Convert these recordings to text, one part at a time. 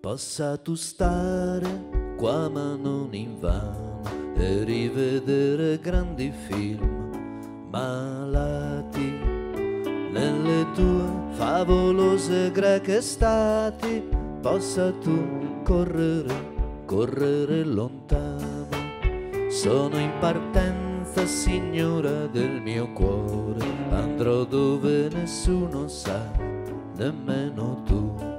Possa tu stare qua ma non invano e rivedere grandi film malati nelle tue favolose greche estati. Possa tu correre lontano. Sono in partenza, signora del mio cuore, andrò dove nessuno sa, nemmeno tu.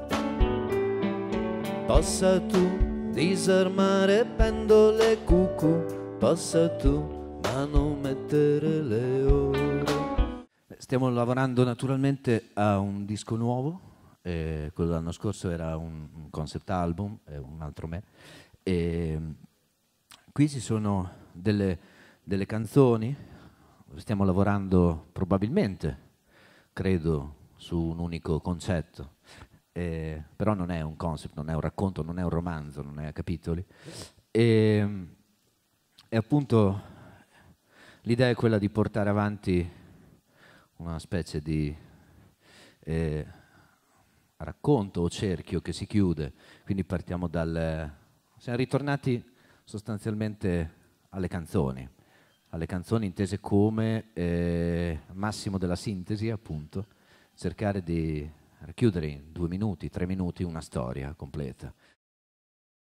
Possa tu disarmare pendole cucù, possa tu manomettere le ore. Stiamo lavorando naturalmente a un disco nuovo, quello dell'anno scorso era un concept album, un altro me. E qui ci sono delle canzoni, stiamo lavorando probabilmente, credo, su un unico concetto. Però non è un concept, non è un racconto, non è un romanzo, non è a capitoli. E appunto l'idea è quella di portare avanti una specie di racconto o cerchio che si chiude. Quindi partiamo siamo ritornati sostanzialmente alle canzoni intese come massimo della sintesi, appunto, cercare di racchiudere in 2 minuti, 3 minuti una storia completa.